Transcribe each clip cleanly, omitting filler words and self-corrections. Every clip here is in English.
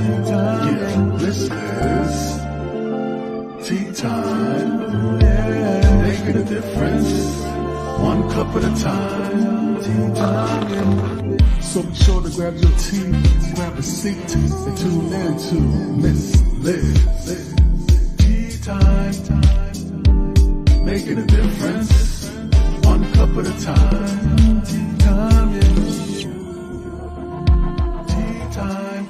Yeah, this is tea time. Yeah, making a difference, one cup at a time. Tea time. So be sure to grab your tea, grab a seat, and tune in to Miss Liz. Tea time. Making a difference, one cup at a time. Tea time, yeah. Tea time.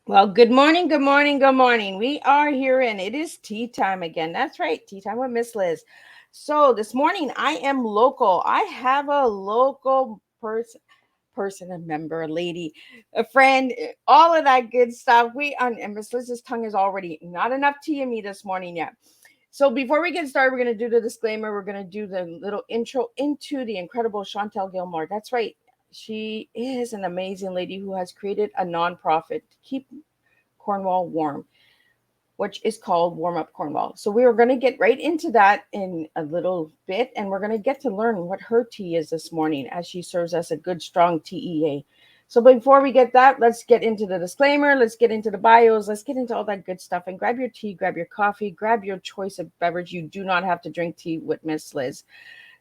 Well, good morning, good morning, good morning. We are here and it is tea time again. That's right, tea time with Miss Liz. So this morning I am local. I have a local person, a member, a lady, a friend, all of that good stuff. We on and Miss Liz's tongue is already not enough tea in me this morning yet. So before we get started, we're gonna do the disclaimer. We're gonna do the little intro into the incredible Chantal Gilmour. That's right. She is an amazing lady who has created a nonprofit to keep Cornwall warm, which is called WarmUp Cornwall. So we are going to get right into that in a little bit, and we're going to get to learn what her tea is this morning as she serves us a good, strong TEA. So before we get that, let's get into the disclaimer. Let's get into the bios. Let's get into all that good stuff. And grab your tea, grab your coffee, grab your choice of beverage. You do not have to drink tea with Miss Liz.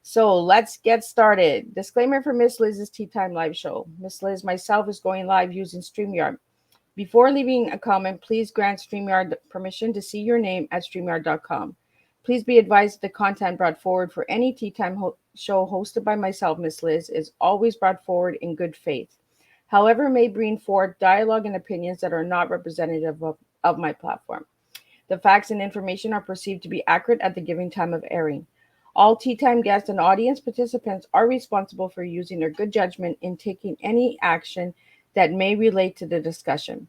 So let's get started. Disclaimer for Miss Liz's Tea Time live show. Miss Liz, myself, is going live using StreamYard. Before leaving a comment, please grant StreamYard permission to see your name at StreamYard.com. Please be advised the content brought forward for any Tea Time show hosted by myself, Miss Liz, is always brought forward in good faith. However, may bring forth dialogue and opinions that are not representative of my platform. The facts and information are perceived to be accurate at the given time of airing. All Tea Time guests and audience participants are responsible for using their good judgment in taking any action that may relate to the discussion.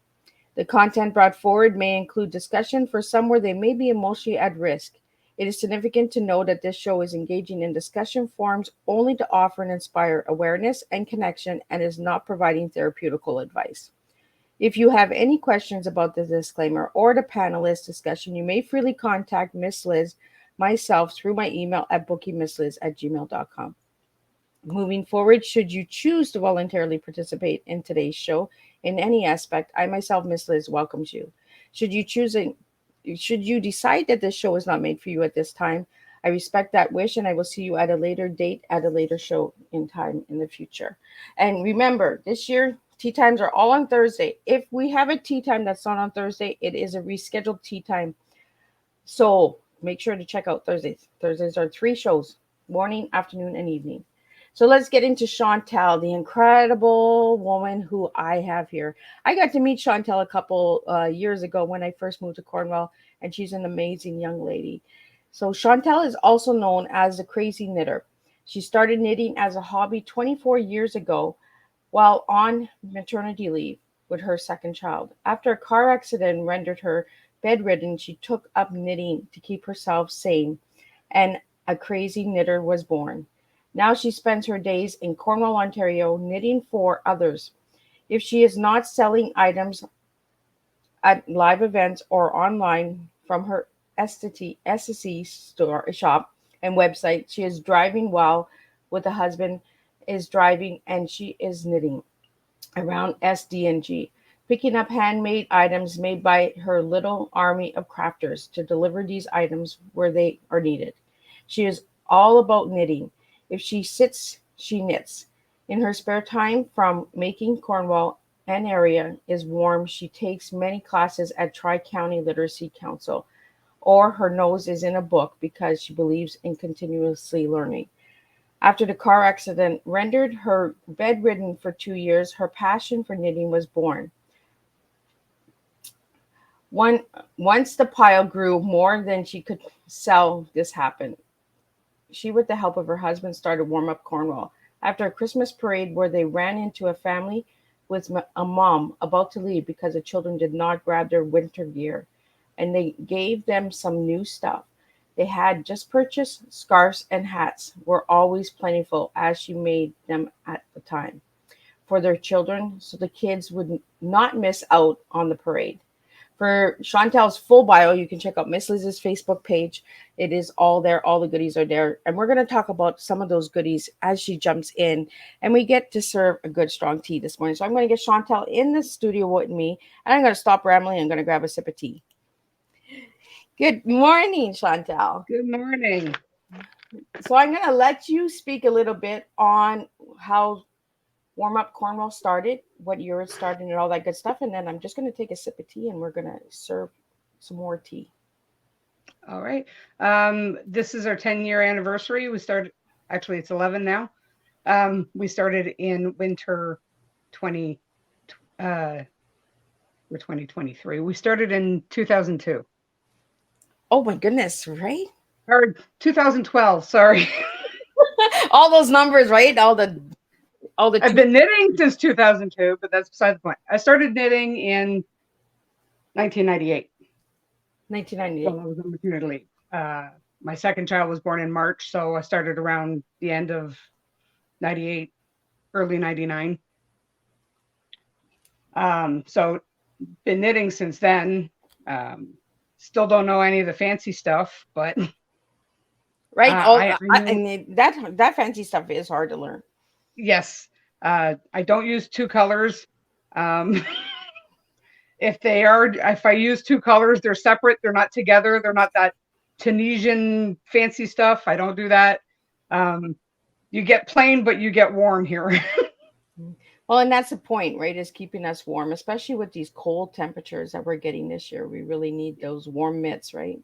The content brought forward may include discussion for some where they may be emotionally at risk. It is significant to know that this show is engaging in discussion forums only to offer and inspire awareness and connection and is not providing therapeutical advice. If you have any questions about the disclaimer or the panelist discussion, you may freely contact Miss Liz, myself, through my email at bookymissliz@gmail.com. Moving forward, should you choose to voluntarily participate in today's show in any aspect, I myself, Miss Liz, welcomes you. Should you choose should you decide that this show is not made for you at this time, I respect that wish and I will see you at a later date at a later show in time in the future. And remember, this year tea times are all on Thursday. If we have a tea time that's not on Thursday, it is a rescheduled tea time. So make sure to check out Thursdays. Thursdays are 3 shows: morning, afternoon, and evening. So let's get into Chantal, the incredible woman who I have here. I got to meet Chantal a couple years ago when I first moved to Cornwall, and she's an amazing young lady. So Chantal is also known as the crazy knitter. She started knitting as a hobby 24 years ago while on maternity leave with her second child. After a car accident rendered her bedridden, she took up knitting to keep herself sane, and a crazy knitter was born. Now she spends her days in Cornwall, Ontario, knitting for others. If she is not selling items at live events or online from her SSE store shop and website, she is driving while with a husband is driving and she is knitting around SDNG, picking up handmade items made by her little army of crafters to deliver these items where they are needed. She is all about knitting. If she sits, she knits. In her spare time from making Cornwall an area is warm, she takes many classes at Tri-County Literacy Council, or her nose is in a book because she believes in continuously learning. After the car accident rendered her bedridden for 2 years, her passion for knitting was born. One, once the pile grew more than she could sell, this happened. She, with the help of her husband, started WarmUp Cornwall. After a Christmas parade where they ran into a family with a mom about to leave because the children did not grab their winter gear, and they gave them some new stuff. They had just purchased scarves and hats, were always plentiful as she made them at the time for their children, so the kids would not miss out on the parade. For Chantal's full bio, you can check out Miss Liz's Facebook page. It is all there. All the goodies are there. And we're going to talk about some of those goodies as she jumps in. And we get to serve a good, strong tea this morning. So I'm going to get Chantal in the studio with me. And I'm going to stop rambling. I'm going to grab a sip of tea. Good morning, Chantal. Good morning. So I'm going to let you speak a little bit on how WarmUp Cornwall started, what year it started, and all that good stuff. And then I'm just going to take a sip of tea and we're going to serve some more tea. All right. This is our 10-year anniversary. We started, actually, it's 11 now. We started in winter 2023. We started in 2002. Oh my goodness, right? Or 2012, sorry. All those numbers, right? All the I've been knitting since 2002, but that's beside the point. I started knitting in 1998. 1998. So I was on maternity leave. My second child was born in March, so I started around the end of 98, early 99. So been knitting since then. Still don't know any of the fancy stuff, but right. That fancy stuff is hard to learn. Yes. I don't use two colors. If I use two colors, they're separate. They're not together. They're not that Tunisian fancy stuff. I don't do that. You get plain, but you get warm here. Well, and that's the point, right? Is keeping us warm, especially with these cold temperatures that we're getting this year. We really need those warm mitts, right?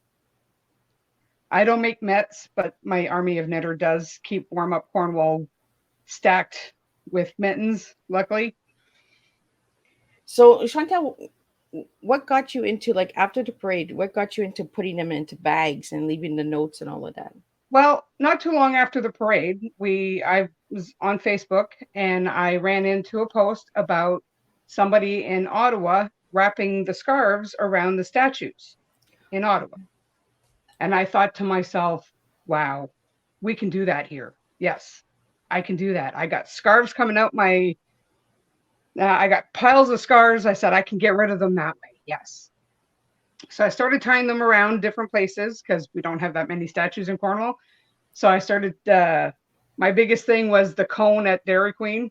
I don't make mitts, but my army of knitter does keep WarmUp Cornwall stacked with mittens, luckily. So, Chantal, what got you into, like, after the parade, what got you into putting them into bags and leaving the notes and all of that? Well, not too long after the parade, I was on Facebook and I ran into a post about somebody in Ottawa wrapping the scarves around the statues in Ottawa. And I thought to myself, wow, we can do that here. Yes, I can do that. I got scarves coming out I got piles of scarves. I said, I can get rid of them that way. Yes. So I started tying them around different places because we don't have that many statues in Cornwall. So I started, my biggest thing was the cone at Dairy Queen.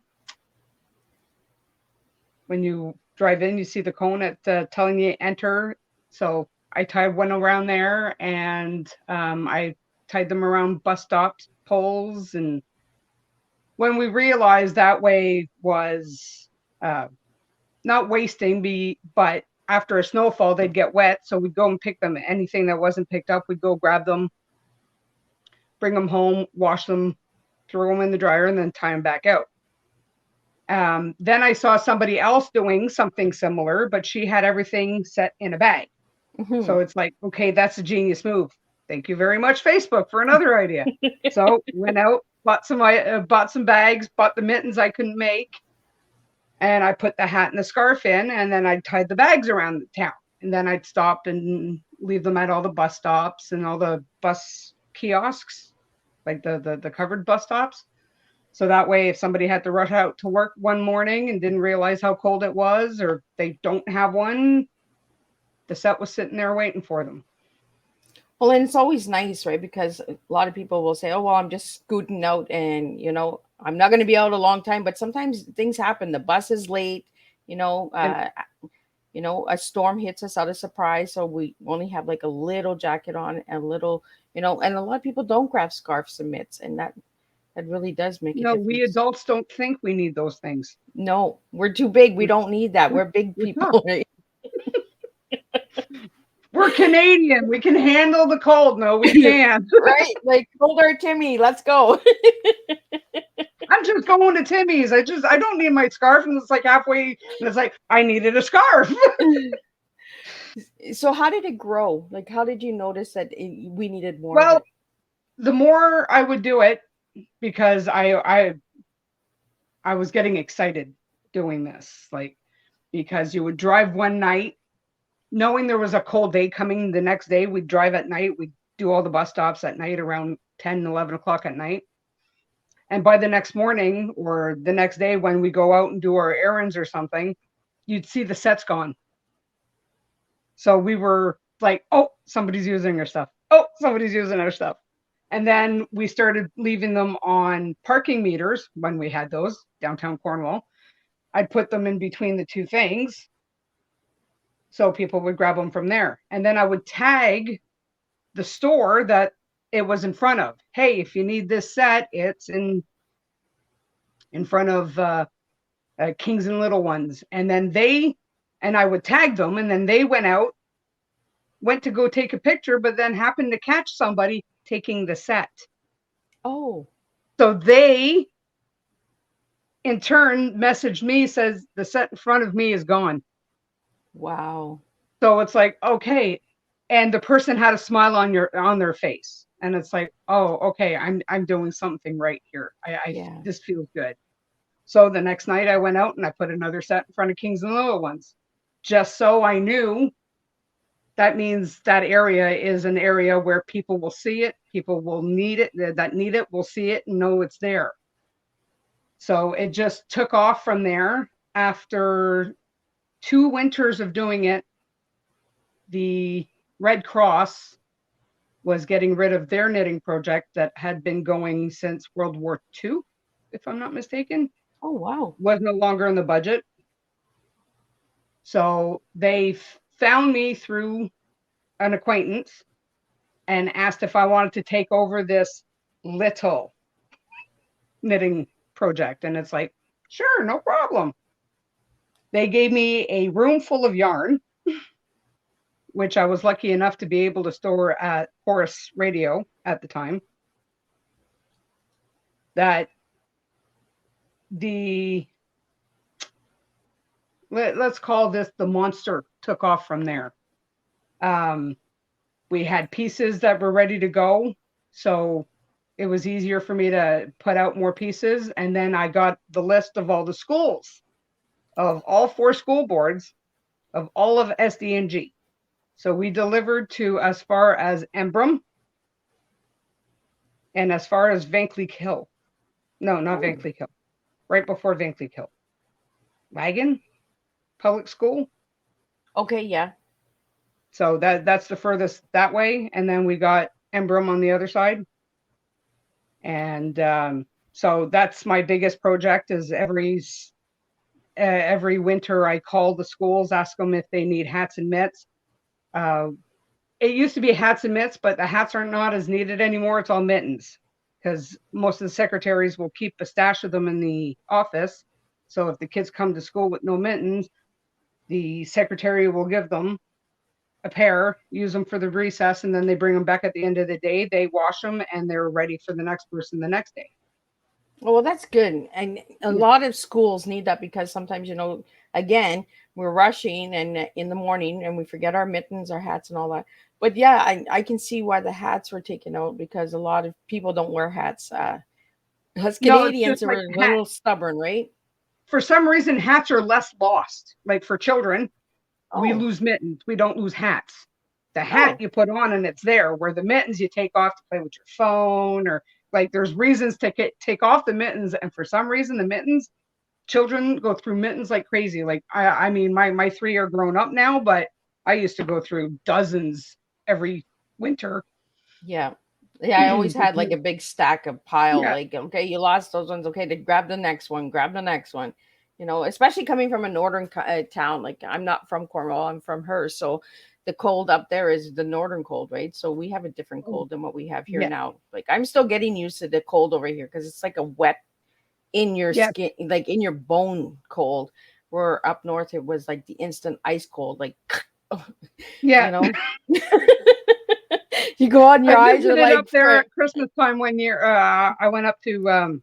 When you drive in, you see the cone at telling you enter. So I tied one around there, and I tied them around bus stops, poles. And when we realized that way was not wasting, but after a snowfall, they'd get wet. So we'd go and pick them. Anything that wasn't picked up, we'd go grab them, bring them home, wash them, throw them in the dryer, and then tie them back out. Then I saw somebody else doing something similar, but she had everything set in a bag. Mm-hmm. So it's like, okay, that's a genius move. Thank you very much, Facebook, for another idea. So went out, bought some bags, bought the mittens I couldn't make, and I put the hat and the scarf in, and then I tied the bags around the town. And then I'd stop and leave them at all the bus stops and all the bus kiosks, like the covered bus stops. So that way, if somebody had to rush out to work one morning and didn't realize how cold it was, or they don't have one, the set was sitting there waiting for them. Well, and it's always nice, right? Because a lot of people will say, oh, well, I'm just scooting out and, I'm not going to be out a long time. But sometimes things happen. The bus is late, a storm hits us out of surprise. So we only have like a little jacket on, a little, And a lot of people don't grab scarves and mitts, and that really does make a No, we difference. adults don't think we need those things. No, we're too big. We We're, don't need that. we're, We're big we're tough. people, right? We're Canadian. We can handle the cold. No, we can't. Right? Like, hold our Timmy, let's go. I'm just going to Timmy's. I don't need my scarf. And it's like halfway, and it's like, I needed a scarf. So how did it grow? Like, how did you notice that we needed more of Well, it? the more I would do it, because I was getting excited doing this, like, because you would drive one night knowing there was a cold day coming the next day. We'd drive at night. We'd do all the bus stops at night around 10, 11 o'clock at night. And by the next morning or the next day when we go out and do our errands or something, you'd see the sets gone. So we were like, oh, somebody's using our stuff. Oh, somebody's using our stuff. And then we started leaving them on parking meters when we had those downtown Cornwall. I'd put them in between the two things so people would grab them from there. And then I would tag the store that it was in front of. Hey, if you need this set, it's in front of Kings and Little Ones. And then I would tag them, and then they went to go take a picture, but then happened to catch somebody taking the set. Oh, So they, in turn, messaged me, says the set in front of me is gone. wow. So it's like, okay. And the person had a smile on their face. And it's like, oh, okay, I'm doing something right here. Yeah. This feels good. So the next night I went out and I put another set in front of Kings and Little Ones, just so I knew that means that area is an area where people will see it. People will need it, that need it will see it and know it's there. So it just took off from there. After 2 winters of doing it, the Red Cross was getting rid of their knitting project that had been going since World War II, if I'm not mistaken. Oh, wow. Was no longer in the budget. So they found me through an acquaintance and asked if I wanted to take over this little knitting project. And it's like, sure, no problem. They gave me a room full of yarn, which I was lucky enough to be able to store at Horse Radio at the time. That let's call this the monster took off from there. We had pieces that were ready to go, so it was easier for me to put out more pieces. And then I got the list of all the schools, of all 4 school boards, of all of SDNG. So we delivered to as far as Embrum and as far as Vankleek Hill. No, not Vankleek Hill. Right before Vankleek Hill. Wagon Public School. Okay, yeah. So that's the furthest that way. And then we got Embrum on the other side. And so that's my biggest project. Is every winter I call the schools, ask them if they need hats and mitts. It used to be hats and mitts, but the hats are not as needed anymore. It's all mittens, because most of the secretaries will keep a stash of them in the office. So if the kids come to school with no mittens, the secretary will give them a pair, use them for the recess, and then they bring them back at the end of the day. They wash them and they're ready for the next person the next day. Well, that's good. And a lot of schools need that, because sometimes, again, we're rushing and in the morning and we forget our mittens, our hats and all that. But yeah, I can see why the hats were taken out, because a lot of people don't wear hats. Us Canadians are a little stubborn, right? For some reason, hats are less lost. Like for children, we lose mittens. We don't lose hats. The hat you put on and it's there, where the mittens you take off to play with your phone, or like there's reasons to take off the mittens. And for some reason, the mittens, children go through mittens like crazy. Like, I mean, my 3 are grown up now, but I used to go through dozens every winter. Yeah. Yeah, I always had like a big stack of pile. Yeah. Like, okay, you lost those ones. Okay, to grab the next one, especially coming from a northern town. Like, I'm not from Cornwall, I'm from Hearst. So the cold up there is the northern cold, right? So we have a different Oh, cold than what we have here yeah, now. Like I'm still getting used to the cold over here because it's like a wet in your yeah, skin, like in your bone cold. Where up north it was like the instant ice cold, like yeah. you know. You go on, I your eyes are visited up like there at Christmas time one year. I went up to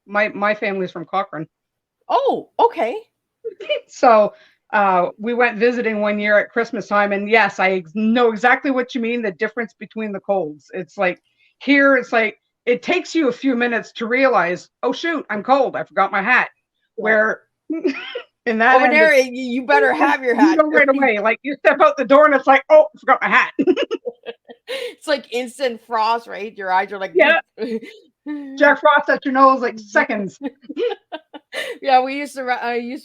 my family's from Cochrane. oh, okay. So we went visiting one year at Christmas time, and yes, I know exactly what you mean. The difference between the colds. It's like here, it's like it takes you a few minutes to realize, oh shoot, I'm cold. I forgot my hat. Yeah. Where in that Over end, there, you better have your you hat. know right away. Like you step out the door, and it's like, oh, I forgot my hat. It's like instant frost, right? Your eyes are like, Yeah, Jack Frost at your nose, like seconds. yeah. I used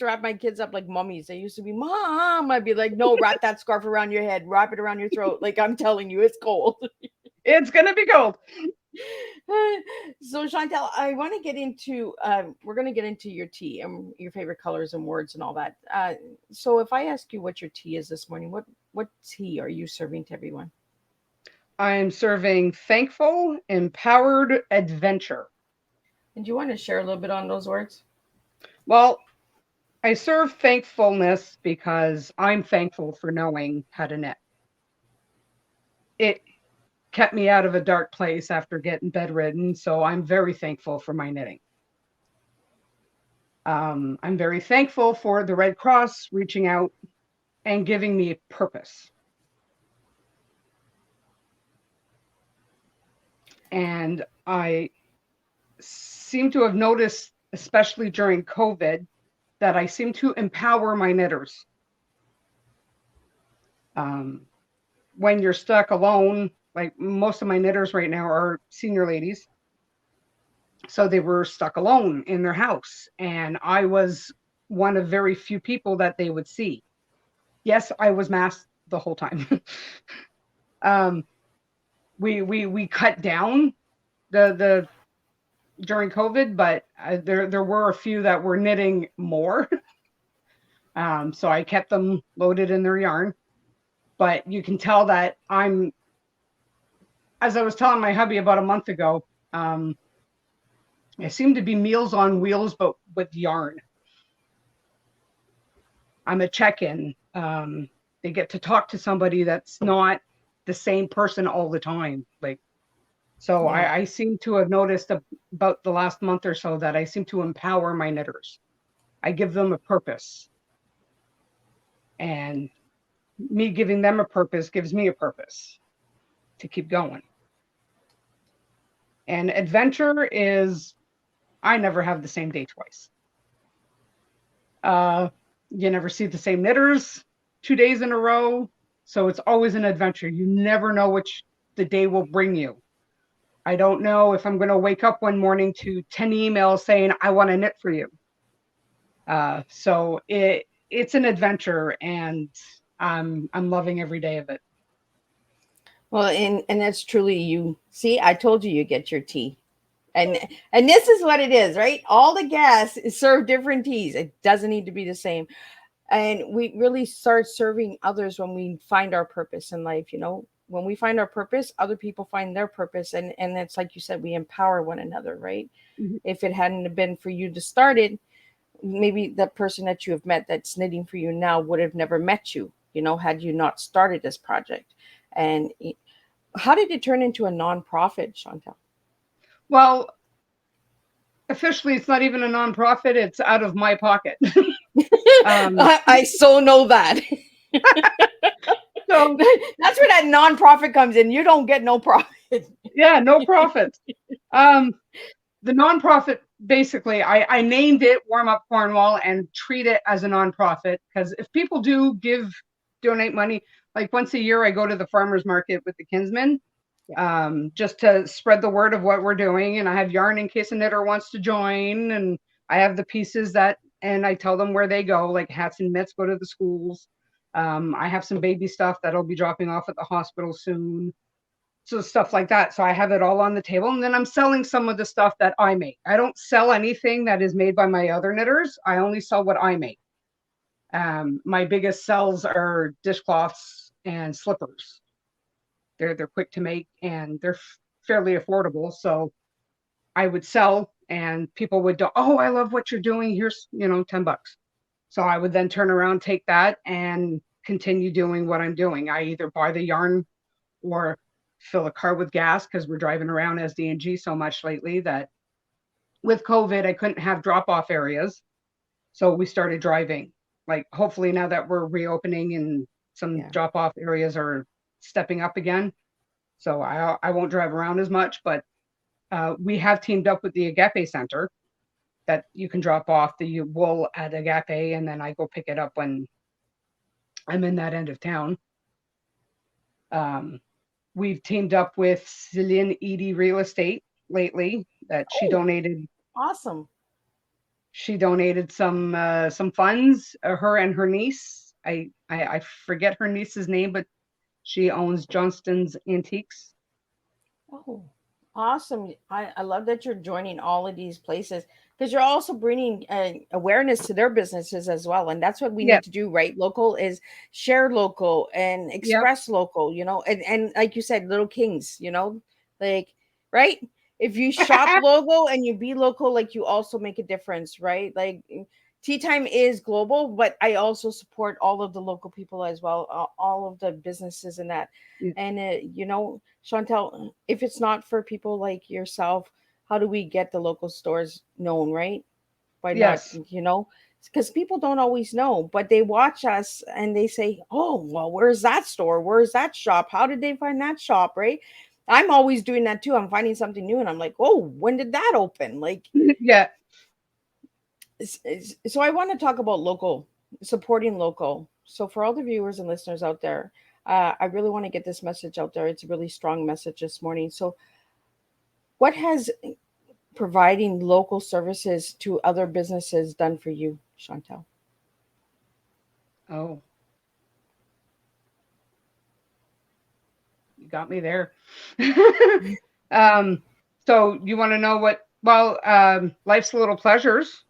to wrap my kids up like mummies. They used to be, Mom. I'd be like, no, wrap that scarf around your head, wrap it around your throat. Like I'm telling you, it's cold. It's gonna be cold. So Chantal, I want to get into we're going to get into your tea and your favorite colors and words and all that. So if I ask you what your tea is this morning, what tea are you serving to everyone? I'm serving thankful, empowered adventure. And do you want to share a little bit on those words? Well, I serve thankfulness because I'm thankful for knowing how to knit. It kept me out of a dark place after getting bedridden, so I'm very thankful for my knitting. I'm very thankful for the Red Cross reaching out and giving me purpose. And I seem to have noticed, especially during COVID, that I seem to empower my knitters. When you're stuck alone, like most of my knitters right now are senior ladies. So they were stuck alone in their house. And I was one of very few people that they would see. Yes, I was masked the whole time. We cut down the during COVID, but there were a few that were knitting more. So I kept them loaded in their yarn. But you can tell that as I was telling my hubby about a month ago, it seemed to be Meals on Wheels, but with yarn. I'm a check-in. They get to talk to somebody that's not the same person all the time. So Yeah. I seem to have noticed about the last month or so that I seem to empower my knitters. I give them a purpose. And me giving them a purpose gives me a purpose to keep going. And adventure is, I never have the same day twice. You never see the same knitters 2 days in a row. So it's always an adventure. You never know which the day will bring you. I don't know if I'm going to wake up one morning to 10 emails saying, I want to knit for you. So it's an adventure, and I'm loving every day of it. Well, and that's truly you. See, I told you get your tea. And this is what it is, right? All the guests serve different teas. It doesn't need to be the same. And we really start serving others when we find our purpose in life, when we find our purpose, other people find their purpose, and it's like you said, we empower one another, right? Mhm. If it hadn't been for you to start it, maybe that person that you have met that's knitting for you now would have never met you, had you not started this project. And how did it turn into a nonprofit, Chantal? Well, officially, it's not even a nonprofit. It's out of my pocket. I so know that. So that's where that nonprofit comes in. You don't get no profit. yeah, no profits. The nonprofit, basically, I named it WarmUp Cornwall and treat it as a nonprofit, because if people do donate money, like once a year, I go to the farmers market with the kinsmen, just to spread the word of what we're doing. And I have yarn in case a knitter wants to join. And I have the pieces and I tell them where they go, like hats and mitts go to the schools. I have some baby stuff that'll be dropping off at the hospital soon. So stuff like that. So I have it all on the table. And then I'm selling some of the stuff that I make. I don't sell anything that is made by my other knitters. I only sell what I make. My biggest sells are dishcloths, and slippers. They're quick to make and they're fairly affordable. So I would sell and people would go, oh, I love what you're doing. Here's, $10. So I would then turn around, take that and continue doing what I'm doing. I either buy the yarn or fill a car with gas because we're driving around SDNG so much lately that with COVID, I couldn't have drop off areas. So we started driving. Like hopefully now that we're reopening and some drop off areas are stepping up again. So I won't drive around as much, but we have teamed up with the Agape Center that you can drop off the wool at Agape and then I go pick it up when I'm in that end of town. We've teamed up with Celine Edie Real Estate lately that she donated. Awesome. She donated some funds, her and her niece. I forget her niece's name, but she owns Johnston's Antiques. Oh, awesome. I love that you're joining all of these places because you're also bringing awareness to their businesses as well. And that's what we need to do, right? Local is share local and express local, and like you said, little kings, like, right? If you shop local and you be local, like you also make a difference, right? Like Teatime is global, but I also support all of the local people as well, all of the businesses and that. Yeah. And, Chantal, if it's not for people like yourself, how do we get the local stores known, right? By not, because people don't always know, but they watch us and they say, oh, well, where's that store? Where's that shop? How did they find that shop, right? I'm always doing that too. I'm finding something new and I'm like, oh, when did that open? Like, yeah. So I want to talk about local, supporting local. So for all the viewers and listeners out there, I really want to get this message out there. It's a really strong message this morning. So what has providing local services to other businesses done for you, Chantal? Oh, you got me there. So you want to know what? Well, Life's Little Pleasures.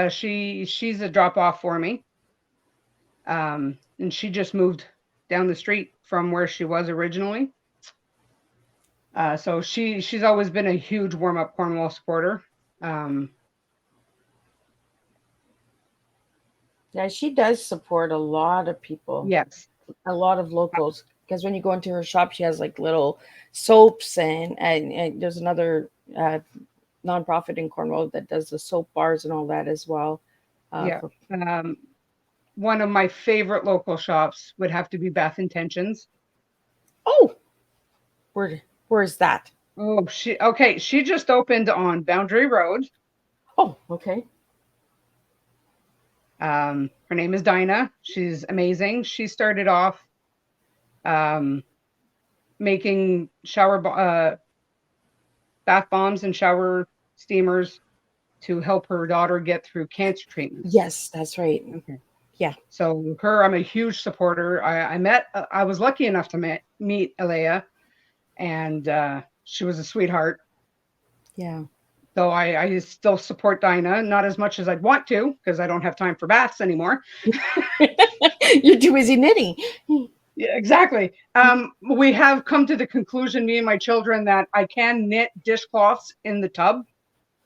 She's a drop off for me. And she just moved down the street from where she was originally. So she's always been a huge WarmUp Cornwall supporter. Yeah, she does support a lot of people. Yes. A lot of locals. Because when you go into her shop, she has like little soaps and there's another nonprofit in Cornwall that does the soap bars and all that as well. One of my favorite local shops would have to be Bath Intentions. Oh, where is that? Oh, she just opened on Boundary Road. Oh, okay. Her name is Dinah. She's amazing. She started off making bath bombs and shower steamers to help her daughter get through cancer treatment. Yes, that's right. Okay. Yeah. So I'm a huge supporter. I was lucky enough to meet Alea, and she was a sweetheart. Yeah. So I still support Dinah, not as much as I'd want to, because I don't have time for baths anymore. You're too busy knitting. Yeah, exactly. We have come to the conclusion, me and my children, that I can knit dishcloths in the tub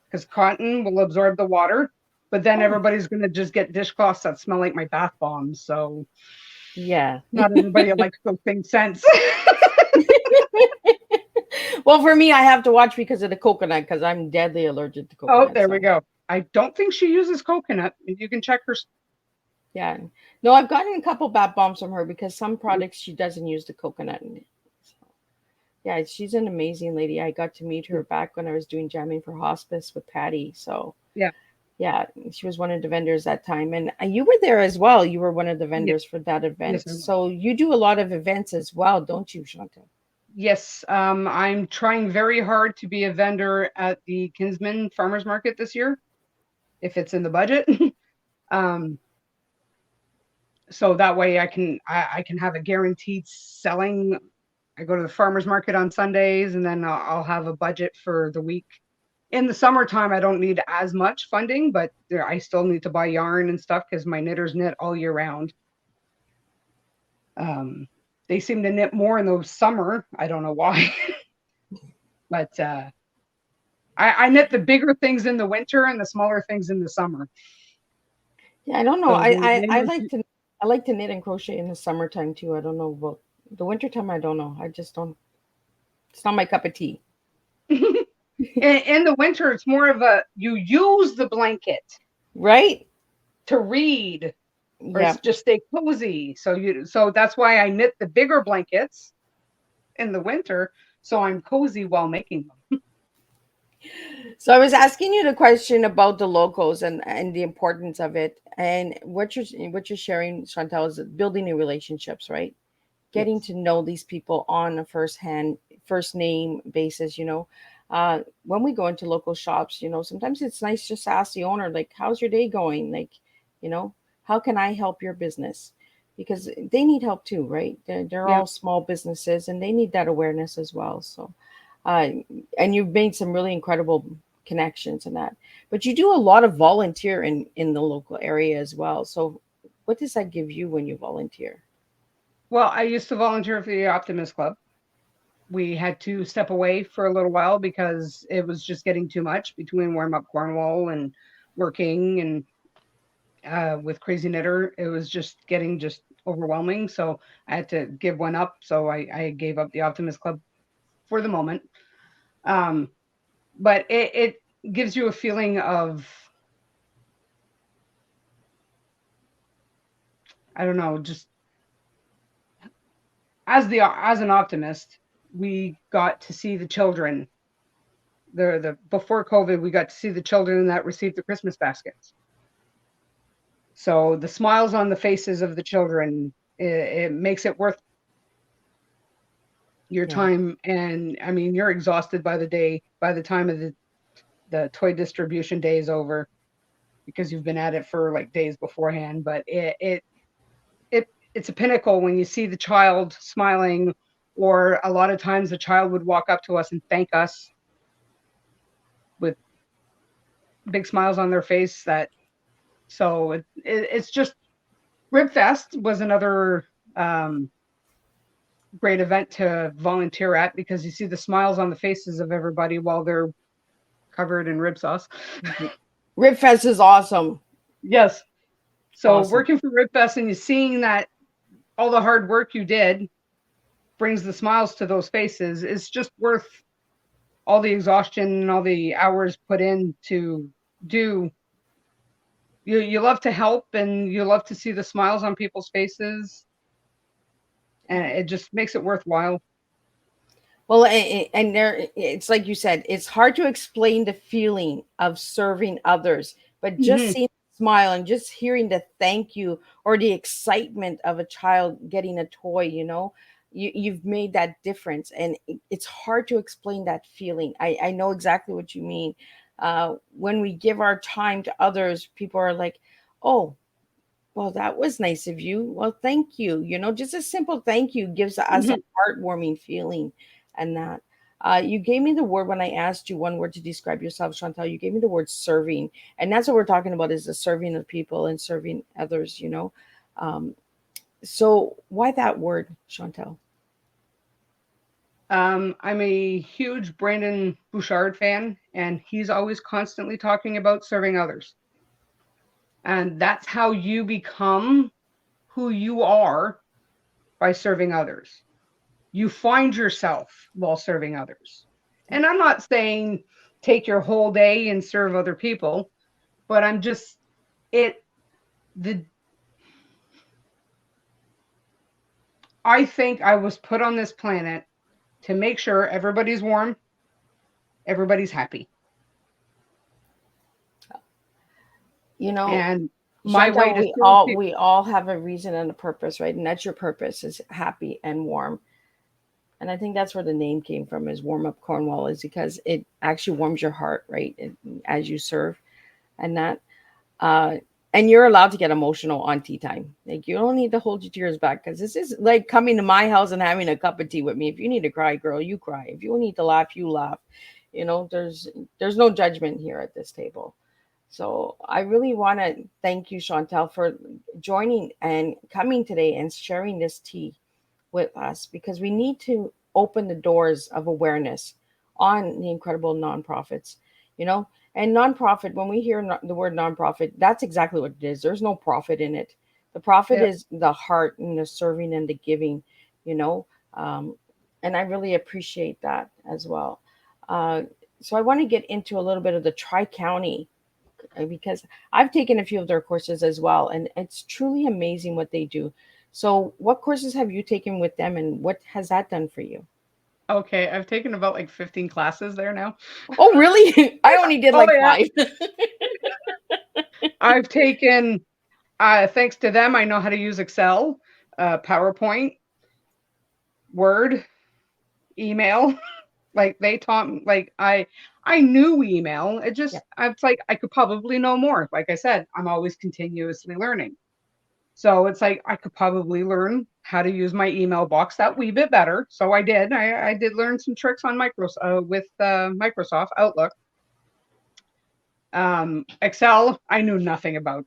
because cotton will absorb the water, but then everybody's going to just get dishcloths that smell like my bath bombs. So yeah, not everybody likes those things scents. Well, for me, I have to watch because of the coconut, because I'm deadly allergic to coconut. Oh, there we go. I don't think she uses coconut. You can check her. Yeah. No, I've gotten a couple bath bombs from her because some products she doesn't use the coconut in it. So, yeah, she's an amazing lady. I got to meet her back when I was doing jamming for hospice with Patty. So yeah, she was one of the vendors that time. And you were there as well. You were one of the vendors for that event. Yes, so you do a lot of events as well, don't you, Chantal? Yes, I'm trying very hard to be a vendor at the Kinsman Farmers Market this year, if it's in the budget. So that way I can have a guaranteed selling. I go to the farmers market on Sundays, and then I'll have a budget for the week. In the summertime, I don't need as much funding, but I still need to buy yarn and stuff because my knitters knit all year round. They seem to knit more in the summer. I don't know why, but I knit the bigger things in the winter and the smaller things in the summer. Yeah, I don't know. So they I move. like to knit and crochet in the summertime too. I don't know about the wintertime. I don't know. I just don't. It's not my cup of tea. In the winter, it's more of a you use the blanket Right? to read or Yeah. it's just stay cozy. So that's why I knit the bigger blankets in the winter, so I'm cozy while making them. So I was asking you the question about the locals and the importance of it, and what you're sharing, Chantal, is building new relationships, right? Getting Yes. to know these people on a first name basis. When we go into local shops, sometimes it's nice just to ask the owner, like, how's your day going? Like, you know, how can I help your business? Because they need help too, right? They're Yep. all small businesses and they need that awareness as well. So uh, and you've made some really incredible connections in that. But you do a lot of volunteer in the local area as well. So what does that give you when you volunteer? Well, I used to volunteer for the Optimist Club. We had to step away for a little while because it was just getting too much between WarmUp Cornwall and working and with Crazy Knitter. It was just getting just overwhelming. So I had to give one up. So I gave up the Optimist Club for the moment. Um, but it gives you a feeling of, I don't know, just as an optimist, we got to see the children. The before COVID, we got to see the children that received the Christmas baskets. So the smiles on the faces of the children, it makes it worth your Yeah. time. And I mean, you're exhausted by the time of the toy distribution day is over because you've been at it for like days beforehand. But it's a pinnacle when you see the child smiling, or a lot of times the child would walk up to us and thank us with big smiles on their face. It's just Ribfest was another great event to volunteer at because you see the smiles on the faces of everybody while they're covered in rib sauce. Ribfest is awesome. Yes. So Awesome. working for Ribfest and you seeing that all the hard work you did brings the smiles to those faces is just worth all the exhaustion and all the hours put in to do. You love to help and you love to see the smiles on people's faces, and it just makes it worthwhile. Well, and there, it's like you said, it's hard to explain the feeling of serving others, but just Hmm. seeing the smile and just hearing the thank you or the excitement of a child getting a toy, you've made that difference. And it's hard to explain that feeling. I know exactly what you mean. When we give our time to others, people are like, oh, well, that was nice of you. Well, thank you. Just a simple thank you gives us a Hmm. heartwarming feeling. And that you gave me the word when I asked you one word to describe yourself, Chantal. You gave me the word serving. And that's what we're talking about is the serving of people and serving others. Um, so why that word, Chantal? I'm a huge Brandon Bouchard fan, and he's always constantly talking about serving others. And that's how you become who you are, by serving others. You find yourself while serving others. And I'm not saying take your whole day and serve other people, but I'm just it the I think I was put on this planet to make sure everybody's warm, everybody's happy. You know, And my way Chantal, to we serve all people. we all have a reason and a purpose, right? And that's your purpose is happy and warm. And I think that's where the name came from is warm up Cornwall is because it actually warms your heart, right? As you serve and that. Uh, and you're allowed to get emotional on tea time. Like you don't need to hold your tears back because this is like coming to my house and having a cup of tea with me. If you need to cry, girl, you cry. If you need to laugh, you laugh. There's no judgment here at this table. So I really want to thank you, Chantal, for joining and coming today and sharing this tea with us, because we need to open the doors of awareness on the incredible nonprofits, you know. And nonprofit, when we hear the word nonprofit, that's exactly what it is. There's no profit in it. The profit Yeah. is the heart and the serving and the giving, you know. Um, and I really appreciate that as well. Uh, so I want to get into a little bit of the Tri County, because I've taken a few of their courses as well, and it's truly amazing what they do. So, what courses have you taken with them, and what has that done for you? Okay, I've taken about like 15 classes there now. Oh, really? I only did Oh like yeah. five. I've taken thanks to them, I know how to use Excel, PowerPoint, Word, email. Like they taught me, like I knew email. It Yeah. just it's like I could probably know more. Like I said, I'm always continuously learning. So it's like I could probably learn how to use my email box that wee bit better. So I did. I did learn some tricks on Microsoft Outlook. Excel, I knew nothing about.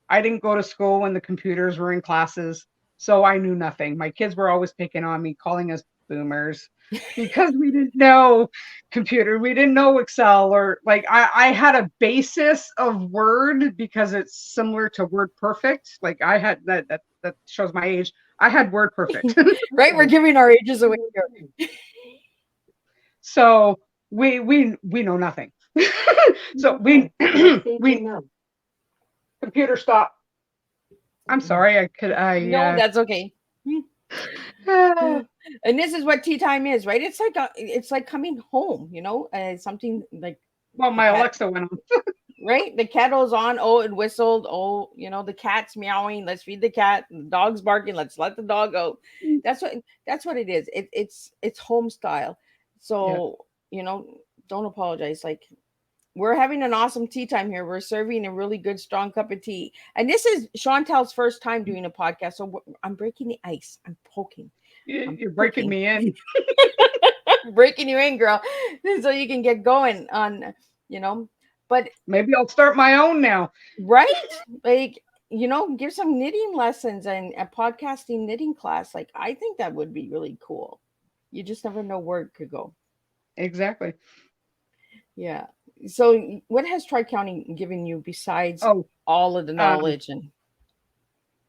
I didn't go to school when the computers were in classes, so I knew nothing. My kids were always picking on me, calling us boomers because we didn't know computer, we didn't know Excel, or like I had a basis of Word because it's similar to Word Perfect. Like I had that shows my age. I had Word Perfect. Right? We're giving our ages away here. So we know nothing. So we we computer stop. I'm sorry. No, that's okay. uh, And this is what tea time is, right? It's like coming home, you know, something like well, the my cat, Alexa went on. right? The kettle's on. Oh, it whistled. Oh, you know, the cat's meowing. Let's feed the cat. The dog's barking. Let's let the dog go. That's what it is. It's home style. Yeah. So, you know, don't apologize. Like, we're having an awesome tea time here. We're serving a really good, strong cup of tea. And this is Chantal's first time doing a podcast. So I'm breaking the ice. I'm poking. I'm You're breaking poking. me in. Breaking you in, girl. So you can get going on, you know. But Maybe I'll start my own now. right? Like, you know, give some knitting lessons and a podcasting knitting class. Like, I think that would be really cool. You just never know where it could go. Exactly. Yeah. So what has Tri County given you besides Oh, all of the um, knowledge and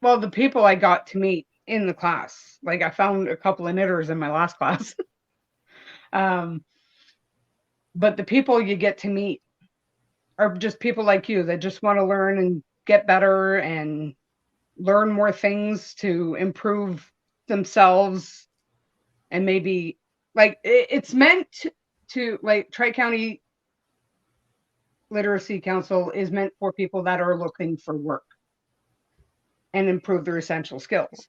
well, the people I got to meet in the class, like I found a couple of knitters in my last class. um, but the people you get to meet are just people like you that just want to learn and get better and learn more things to improve themselves, and maybe like it's meant to like Tri County Literacy Council is meant for people that are looking for work and improve their essential skills.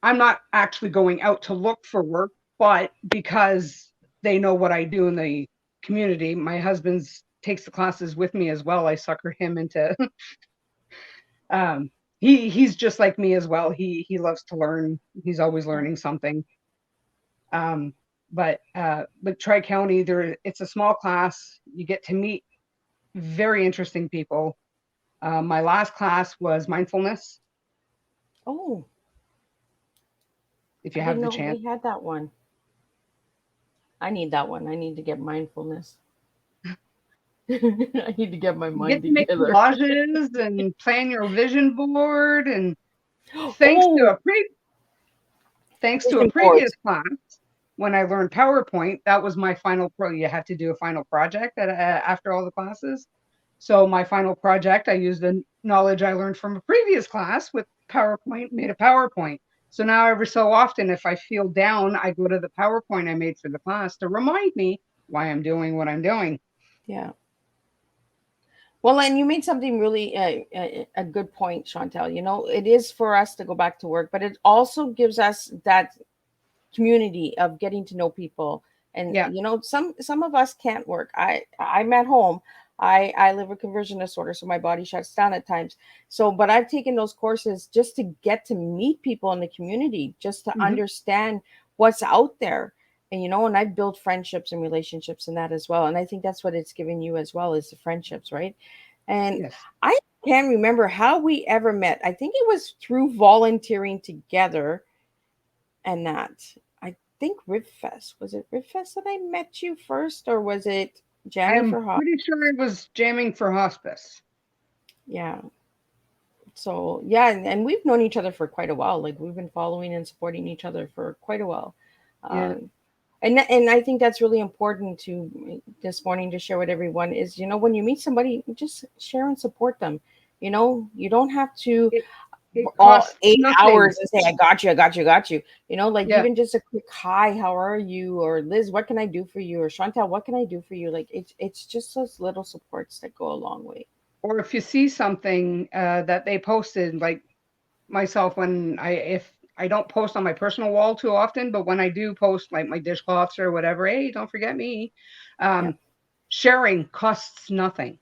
I'm not actually going out to look for work, but because they know what I do in the community, my husband takes the classes with me as well. I sucker him into um he's just like me as well. He loves to learn. He's always learning something. Um but Tri County, there it's a small class. You get to meet very interesting people. My last class was mindfulness, oh, if I you didn't have the know chance. they had that one. I need that one. I need to get mindfulness. I need to get my You mind get to make together. collages and plan your vision board. And thanks to Oh, a thanks to a vision previous boards. class, when I learned PowerPoint, that was my final you have to do a final project after all the classes. So my final project, I used the knowledge I learned from a previous class with PowerPoint, made a PowerPoint. So now every so often, if I feel down, I go to the PowerPoint I made for the class to remind me why I'm doing what I'm doing. Yeah. Well, and you made something really a good point, Chantel. You know, it is for us to go back to work, but it also gives us that community of getting to know people. And Yeah. you know, some of us can't work. I'm at home. I live with conversion disorder, so my body shuts down at times. So, but I've taken those courses just to get to meet people in the community, just to Mm-hmm. understand what's out there. And and I've built friendships and relationships in that as well. And I think that's what it's given you as well, is the friendships, right? And Yes. I can't remember how we ever met. I think it was through volunteering together, and that I think Ribfest. Was it Ribfest that I met you first, or was it jamming I'm for hot? pretty sure it was jamming for hospice. Yeah. So yeah, and we've known each other for quite a while. Like we've been following and supporting each other for quite a while. Yeah. Um, and I think that's really important to this morning to share with everyone is, when you meet somebody, just share and support them. You don't have to It it all costs 8 hours nothing. and say, I got you, I got you, I got you. Like Yeah. even just a quick hi, how are you? Or Liz, what can I do for you? Or Chantal, what can I do for you? Like it's just those little supports that go a long way. Or if you see something that they posted, like myself, when if I don't post on my personal wall too often, but when I do post like my dishcloths or whatever, hey, don't forget me. Yeah. Um, sharing costs nothing.